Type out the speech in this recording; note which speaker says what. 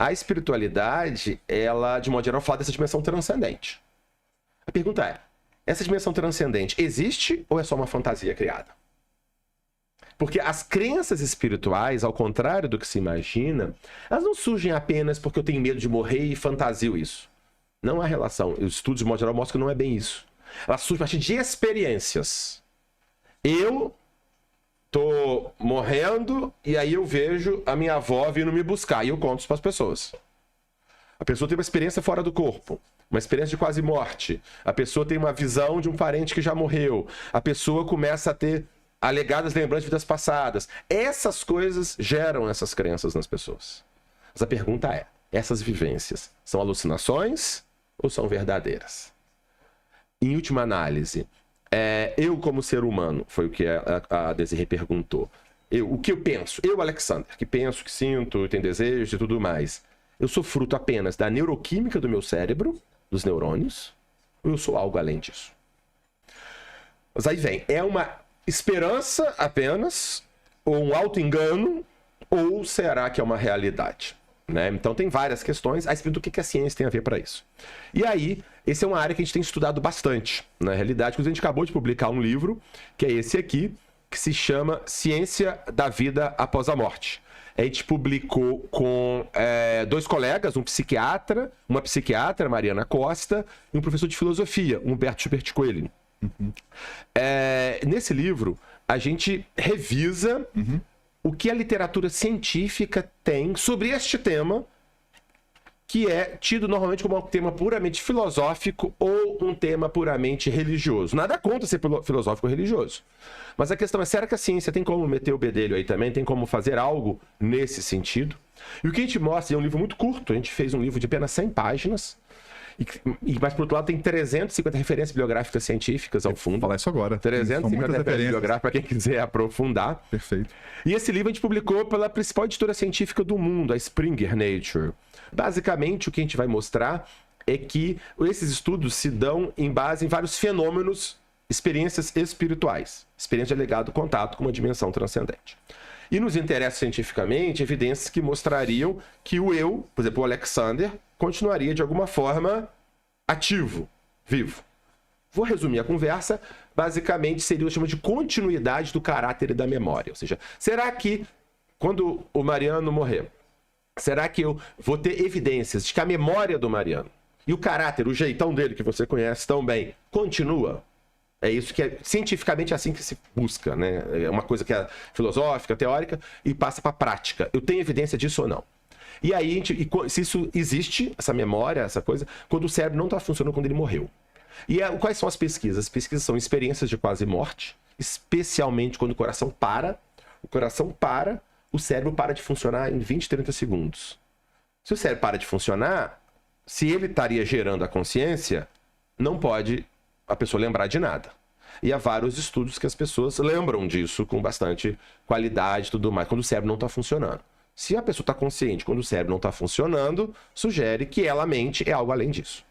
Speaker 1: A espiritualidade, ela, de modo geral, fala dessa dimensão transcendente. A pergunta é, essa dimensão transcendente existe ou é só uma fantasia criada? Porque as crenças espirituais, ao contrário do que se imagina, elas não surgem apenas porque eu tenho medo de morrer e fantasio isso. Não há relação. Os estudos, de modo geral, mostram que não é bem isso. Elas surgem a partir de experiências. Eu tô morrendo e aí eu vejo a minha avó vindo me buscar e eu conto isso para as pessoas. A pessoa tem uma experiência fora do corpo, uma experiência de quase morte. A pessoa tem uma visão de um parente que já morreu. A pessoa começa a ter alegadas lembranças de vidas passadas. Essas coisas geram essas crenças nas pessoas. Mas a pergunta é, essas vivências são alucinações ou são verdadeiras? Em última análise, eu como ser humano, foi o que a Desirê perguntou. O que eu penso? Eu, Alexander, que penso, que sinto, tenho desejos e tudo mais. Eu sou fruto apenas da neuroquímica do meu cérebro, dos neurônios, ou eu sou algo além disso? Mas aí vem, é uma esperança apenas, ou um auto-engano, ou será que é uma realidade? Né? Então tem várias questões a respeito do que a ciência tem a ver para isso. E aí, essa é uma área que a gente tem estudado bastante, na realidade, porque a gente acabou de publicar um livro, que é esse aqui, que se chama Ciência da Vida Após a Morte. A gente publicou com dois colegas, uma psiquiatra, Mariana Costa, e um professor de filosofia, Humberto Schubert Coelho. Nesse livro, a gente revisa o que a literatura científica tem sobre este tema, que é tido normalmente como um tema puramente filosófico ou um tema puramente religioso. Nada contra ser filosófico ou religioso. Mas a questão é, será que a ciência tem como meter o bedelho aí também? Tem como fazer algo nesse sentido? E o que a gente mostra é um livro muito curto. A gente fez um livro de apenas 100 páginas. Mas, por outro lado, tem 350 referências bibliográficas científicas ao fundo.
Speaker 2: Vou falar isso agora.
Speaker 1: 350 referências bibliográficas para quem quiser aprofundar.
Speaker 2: Perfeito.
Speaker 1: E esse livro a gente publicou pela principal editora científica do mundo, a Springer Nature. Basicamente, o que a gente vai mostrar é que esses estudos se dão em base em vários fenômenos, experiências espirituais. Experiência de legado, contato com uma dimensão transcendente. E nos interessa cientificamente evidências que mostrariam que o eu, por exemplo, o Alexander, continuaria de alguma forma ativo, vivo. Vou resumir a conversa, basicamente seria o que chama de continuidade do caráter e da memória. Ou seja, será que quando o Mariano morrer, será que eu vou ter evidências de que a memória do Mariano e o caráter, o jeitão dele que você conhece tão bem, continua? É isso que cientificamente é assim que se busca, né? É uma coisa que é filosófica, teórica e passa para a prática. Eu tenho evidência disso ou não? E aí, se isso existe, essa memória, essa coisa, quando o cérebro não está funcionando quando ele morreu. E quais são as pesquisas? As pesquisas são experiências de quase morte, especialmente quando o coração para. O coração para, o cérebro para de funcionar em 20, 30 segundos. Se o cérebro para de funcionar, se ele estaria gerando a consciência, não pode a pessoa lembrar de nada. E há vários estudos que as pessoas lembram disso com bastante qualidade e tudo mais, quando o cérebro não está funcionando. Se a pessoa está consciente quando o cérebro não está funcionando, sugere que ela mente é algo além disso.